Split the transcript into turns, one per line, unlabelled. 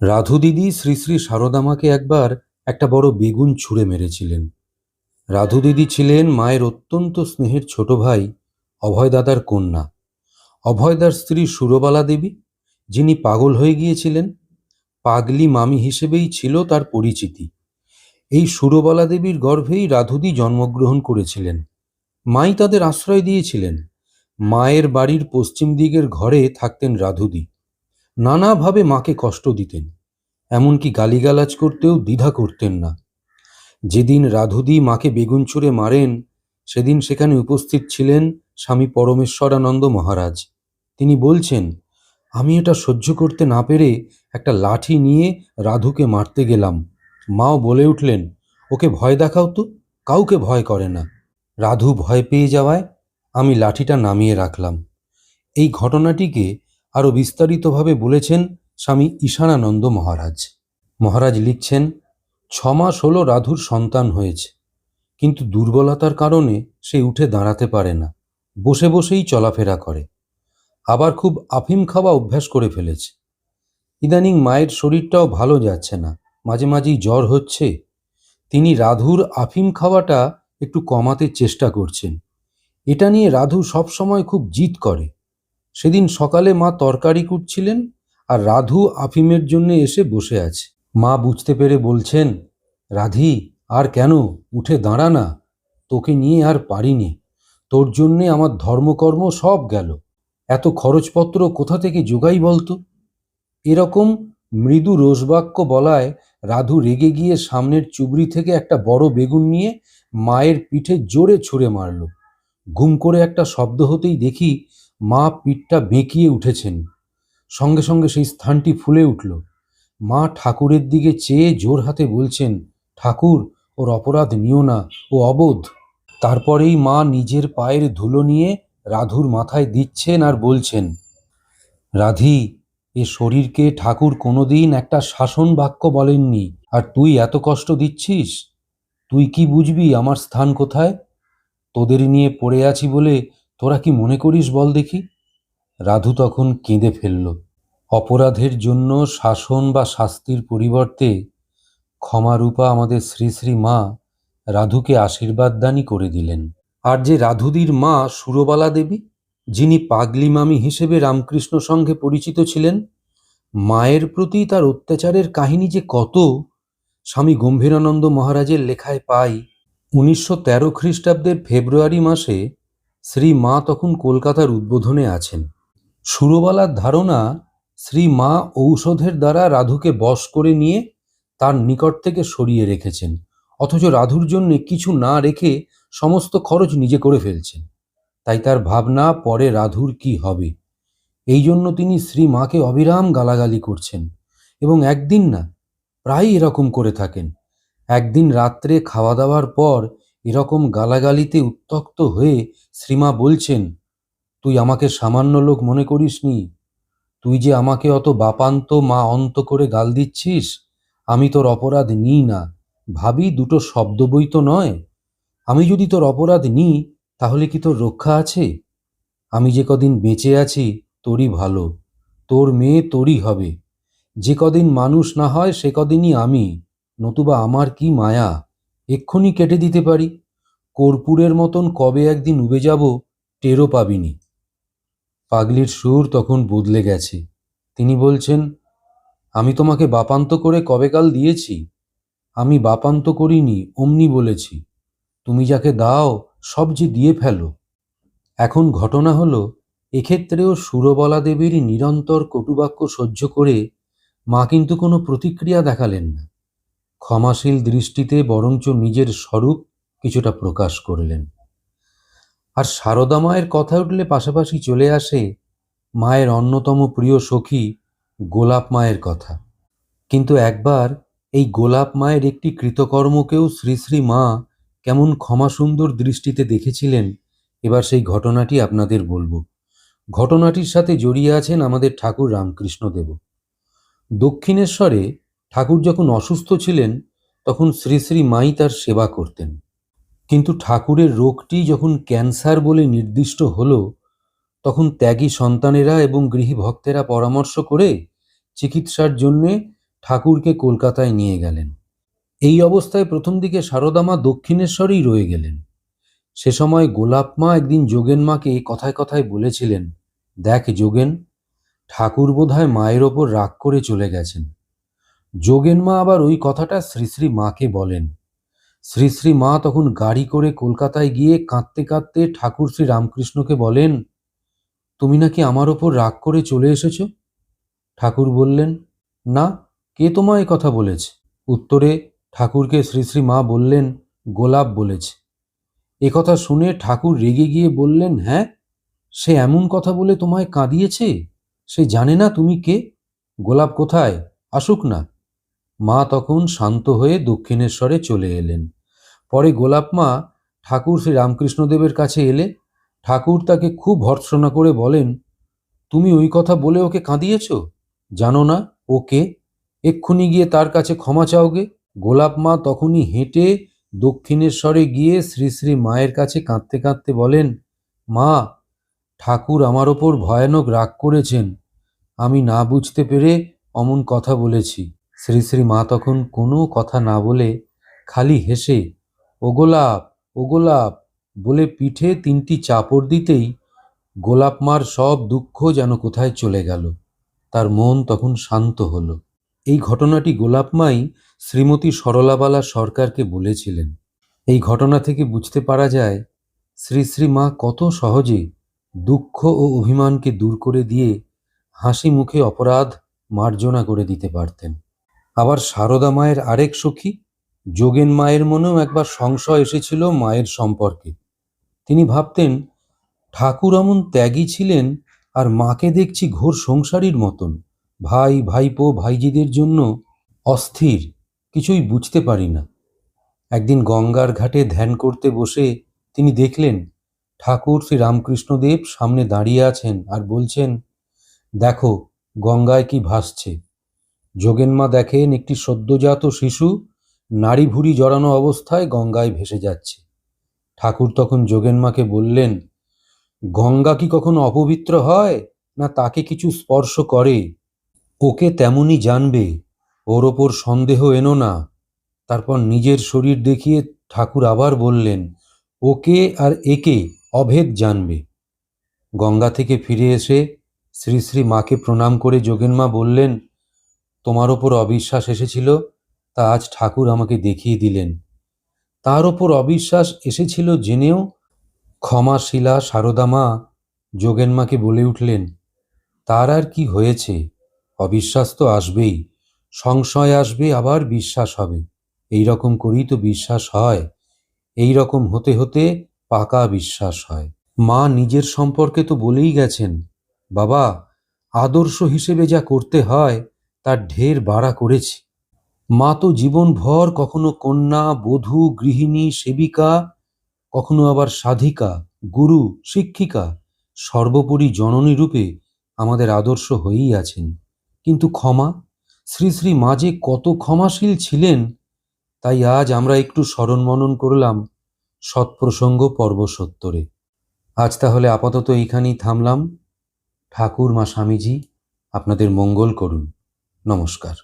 রাধু দিদি শ্রী শ্রী সারদামাকে একবার একটা বড় বেগুন ছুঁড়ে মেরেছিলেন। রাধু দিদি ছিলেন মায়ের অত্যন্ত স্নেহের ছোট ভাই অভয়দাদার কন্যা। অভয়দার স্ত্রী সুরবালা দেবী, যিনি পাগল হয়ে গিয়েছিলেন, পাগলি মামি হিসেবেই ছিল তার পরিচিতি। এই সুরবালা দেবীর গর্ভেই রাধুদি জন্মগ্রহণ করেছিলেন। মাই তাদের আশ্রয় দিয়েছিলেন। মায়ের বাড়ির পশ্চিম দিকের ঘরে থাকতেন রাধুদি। নানাভাবে মাকে কষ্ট দিতেন, এমনকি গালিগালাজ করতেও দ্বিধা করতেন না। যেদিন রাধুদি মাকে বেগুন ছুঁড়ে মারেন, সেদিন সেখানে উপস্থিত ছিলেন স্বামী পরমেশ্বরানন্দ মহারাজ। তিনি বলছেন, আমি এটা সহ্য করতে না পেরে একটা লাঠি নিয়ে রাধুকে মারতে গেলাম। মাও বলে উঠলেন, ওকে ভয় দেখাও তো, কাউকে ভয় করে না। রাধু ভয় পেয়ে যাওয়ায় আমি লাঠিটা নামিয়ে রাখলাম। এই ঘটনাটিকে আরও বিস্তারিতভাবে বলেছেন স্বামী ঈশানানন্দ মহারাজ। মহারাজ লিখছেন, 6 মাস হলো রাধুর সন্তান হয়েছে, কিন্তু দুর্বলতার কারণে সে উঠে দাঁড়াতে পারে না, বসে বসেই চলাফেরা করে। আবার খুব আফিম খাওয়া অভ্যাস করে ফেলেছে। ইদানিং মায়ের শরীরটাও ভালো যাচ্ছে না, মাঝে মাঝেই জ্বর হচ্ছে। তিনি রাধুর আফিম খাওয়াটা একটু কমাতে চেষ্টা করছেন। এটা নিয়ে রাধু সবসময় খুব জিদ করে। সেদিন সকালে মা তরকারি কুটছিলেন, আর রাধু আফিমের জন্য এসে বসে আছে। মা বুঝতে পেরে বলছেন, রাধি, আর কেন, উঠে দাঁড়া না, তোকে নিয়ে আর পারিনি। তোর জন্যে আমার ধর্মকর্ম সব গেল, এত খরচপত্র কোথা থেকে জোগাই বলতো। এরকম মৃদু রোষবাক্য বলায় রাধু রেগে গিয়ে সামনের চুবড়ি থেকে একটা বড় বেগুন নিয়ে মায়ের পিঠে জোরে ছুঁড়ে মারল। ঘুম করে একটা শব্দ হতেই দেখি মা পিঠটা বেঁকিয়ে উঠেছেন। সঙ্গে সঙ্গে সেই স্থানটি ফুলে উঠল। মা ঠাকুরের দিকে চেয়ে জোর হাতে বলছেন, ঠাকুর, ওর অপরাধ নিও না, ও অবোধ। তারপরেই মা নিজের পায়ের ধুলো নিয়ে রাধুর মাথায় দিচ্ছেন আর বলছেন, রাধি, এ শরীরকে ঠাকুর কোনোদিন একটা শাসন বাক্য বলেননি, আর তুই এত কষ্ট দিচ্ছিস। তুই কি বুঝবি আমার স্থান কোথায়? তোদের নিয়ে পড়ে আছি বলে তোরা কি মনে করিস বল দেখি। রাধু তখন কেঁদে ফেলল। অপরাধের জন্য শাসন বা শাস্তির পরিবর্তে ক্ষমারূপা আমাদের শ্রী শ্রী মা রাধুকে আশীর্বাদ দানই করে দিলেন। আর যে রাধুদির মা সুরবালা দেবী, যিনি পাগলি মামি হিসেবে রামকৃষ্ণ সঙ্গে পরিচিত ছিলেন, মায়ের প্রতি তার অত্যাচারের কাহিনী যে কত, স্বামী গম্ভীরানন্দ মহারাজের লেখায় পাই। 1913 খ্রিস্টাব্দের ফেব্রুয়ারি মাসে শ্রী মা তখন কলকাতার উদ্বোধনে আছেন। সুরবালার ধারণা, শ্রী মা ঔষধের দ্বারা রাধুকে বশ করে নিয়ে তার নিকট থেকে সরিয়ে রেখেছেন, অথচ রাধুর জন্য কিছু না রেখে সমস্ত খরচ নিজে করে ফেলছেন। তাই তার ভাবনা, পরে রাধুর কি হবে। এই জন্য তিনি শ্রী মাকে অবিরাম গালাগালি করছেন, এবং একদিন না, প্রায় এরকম করে থাকেন। একদিন রাত্রে খাওয়া দাওয়ার পর এরকম গালাগালিতে উত্ত্যক্ত হয়ে শ্রীমা বলছেন, তুই আমাকে সামান্য লোক মনে করিসনি? তুই যে আমাকে অত বাপান্ত মা অন্ত করে গাল দিচ্ছিস, আমি তোর অপরাধ নিই না, ভাবি দুটো শব্দ বই তো নয়। আমি যদি তোর অপরাধ নিই, তাহলে কি তোর রক্ষা আছে? আমি যে কদিন বেঁচে আছি তোরই ভালো, তোর মেয়ে তোরই হবে। যে কদিন মানুষ না হয় সে কদিনই আমি, নতুবা আমার কি মায়া, এক্ষুনি কেটে দিতে পারি। কর্পূরের মতন কবে একদিন উবে যাব, টেরও পাবিনি। পাগলির সুর তখন বদলে গেছে। তিনি বলছেন, আমি তোমাকে বাপান্ত করে কবেকাল দিয়েছি? আমি বাপান্ত করিনি, অমনি বলেছি। তুমি যাকে দাও সব যে দিয়ে ফেলো। এখন ঘটনা হলো, এক্ষেত্রেও সুরবালা দেবীর নিরন্তর কটুবাক্য সহ্য করে মা কিন্তু কোনো প্রতিক্রিয়া দেখালেন না। ক্ষমাশীল দৃষ্টিতে বরঞ্চ নিজের স্বরূপ কিছুটা প্রকাশ করলেন। আর সারদা মায়ের কথা উঠলে পাশাপাশি চলে আসে মায়ের অন্যতম প্রিয় সখী গোলাপ মায়ের কথা। কিন্তু একবার এই গোলাপ মায়ের একটি কৃতকর্মকেও শ্রী শ্রী মা কেমন ক্ষমাসুন্দর দৃষ্টিতে দেখেছিলেন, এবার সেই ঘটনাটি আপনাদের বলবো। ঘটনাটির সাথে জড়িয়ে আছেন আমাদের ঠাকুর রামকৃষ্ণদেব। দক্ষিণেশ্বরে ঠাকুর যখন অসুস্থ ছিলেন, তখন শ্রী শ্রী মাই তার সেবা করতেন। কিন্তু ঠাকুরের রোগটি যখন ক্যান্সার বলে নির্দিষ্ট হলো, তখন ত্যাগী সন্তানেরা এবং গৃহী ভক্তেরা পরামর্শ করে চিকিৎসার জন্যে ঠাকুরকে কলকাতায় নিয়ে গেলেন। এই অবস্থায় প্রথম দিকে সারদা মা দক্ষিণেশ্বরেই রয়ে গেলেন। সে সময় গোলাপ মা একদিন যোগেন মাকে কথায় কথায় বলেছিলেন, দেখ যোগেন, ঠাকুর বোধহয় মায়ের ওপর রাগ করে চলে গেছেন। যোগেন মা আবার ওই কথাটা শ্রী শ্রী মাকে বলেন। শ্রী শ্রী মা তখন গাড়ি করে কলকাতায় গিয়ে কাঁদতে কাঁদতে ঠাকুর শ্রী রামকৃষ্ণকে বলেন, তুমি নাকি আমার ওপর রাগ করে চলে এসেছ? ঠাকুর বললেন, না, কে তোমায় কথা বলেছে? উত্তরে ঠাকুরকে শ্রী শ্রী মা বললেন, গোলাপ বলেছে। একথা শুনে ঠাকুর রেগে গিয়ে বললেন, হ্যাঁ, সে এমন কথা বলে তোমায় কাঁদিয়েছে? সে জানে না তুমি কে? গোলাপ কোথায়? আসুক না। মা তখন শান্ত হয়ে দক্ষিণেশ্বরে চলে এলেন। পরে গোলাপ মা ঠাকুর শ্রী রামকৃষ্ণদেবের কাছে এলে ঠাকুর তাকে খুব ভর্ৎসনা করে বলেন, তুমি ওই কথা বলে ওকে কাঁদিয়েছ? জানো না ও কে? এক্ষুনি গিয়ে তার কাছে ক্ষমা চাওগে। গোলাপ মা তখনই হেঁটে দক্ষিণেশ্বরে গিয়ে শ্রী শ্রী মায়ের কাছে কাঁদতে কাঁদতে বলেন, মা, ঠাকুর আমার ওপর ভয়ানক রাগ করেছেন, আমি না বুঝতে পেরে অমন কথা বলেছি। শ্রী শ্রী মা তখন কোনো কথা না বলে খালি হেসে ও গোলাপ, ও গোলাপ বলে পিঠে 3টি চাপড় দিতেই গোলাপ মার সব দুঃখ যেন কোথায় চলে গেল। তার মন তখন শান্ত হলো। এই ঘটনাটি গোলাপ মাই শ্রীমতী সরলাবালা সরকারকে বলেছিলেন। এই ঘটনা থেকে বুঝতে পারা যায় শ্রী শ্রী মা কত সহজে দুঃখ ও অভিমানকে দূর করে দিয়ে হাসি মুখে অপরাধ মার্জনা করে দিতে পারতেন। আবার সারদা মায়ের আরেক সখী যোগেন মায়ের মনেও একবার সংশয় এসেছিল মায়ের সম্পর্কে। তিনি ভাবতেন, ঠাকুর এমন ত্যাগী ছিলেন আর মাকে দেখছি ঘোর সংসারীর মতন, ভাই ভাইপো ভাইজিদের জন্য অস্থির, কিছুই বুঝতে পারি না। একদিন গঙ্গার ঘাটে ধ্যান করতে বসে তিনি দেখলেন ঠাকুর শ্রী রামকৃষ্ণদেব সামনে দাঁড়িয়ে আছেন আর বলছেন, দেখো গঙ্গায় কি ভাসছে। যোগেন মা দেখেন একটি সদ্যজাত শিশু নাড়ি ভুঁড়ি জড়ানো অবস্থায় গঙ্গায় ভেসে যাচ্ছে। ঠাকুর তখন যোগেন মাকে বললেন, গঙ্গা কি কখনো অপবিত্র হয়, না তাকে কিছু স্পর্শ করে? ওকে তেমনই জানবে, ওর ওপর সন্দেহ এনো না। তারপর নিজের শরীর দেখিয়ে ঠাকুর আবার বললেন, ওকে আর একে অভেদ জানবে। গঙ্গা থেকে ফিরে এসে শ্রী শ্রী মাকে প্রণাম করে যোগেন মা বললেন, তোমার ওপর অবিশ্বাস এসেছিল, তা আজ ঠাকুর আমাকে দেখিয়ে দিলেন। তার ওপর অবিশ্বাস এসেছিল জেনেও ক্ষমাশীলা সারদা মা যোগেন মাকে বলে উঠলেন, তার আর কি হয়েছে, অবিশ্বাস তো আসবেই, সংশয় আসবে, আবার বিশ্বাস হবে, এই রকম করেই তো বিশ্বাস হয়, এই রকম হতে হতে পাকা বিশ্বাস হয়। মা নিজের সম্পর্কে তো বলেই গেছেন, বাবা, আদর্শ হিসেবে যা করতে হয় তার ঢের বাড়া করেছি। মা তো জীবনভর কখনো কন্যা, বধূ, গৃহিণী, সেবিকা, কখনো আবার সাধিকা, গুরু, শিক্ষিকা, সর্বোপরি জননী রূপে আমাদের আদর্শ হয়েই আছেন। কিন্তু ক্ষমা, শ্রী শ্রী মা যে কত ক্ষমাশীল ছিলেন, তাই আজ আমরা একটু স্মরণ মনন করলাম সৎপ্রসঙ্গ পর্ব 70-এ। আজ তাহলে আপাতত এইখানেই থামলাম। ঠাকুর মা স্বামীজি আপনাদের মঙ্গল করুন। নমস্কার।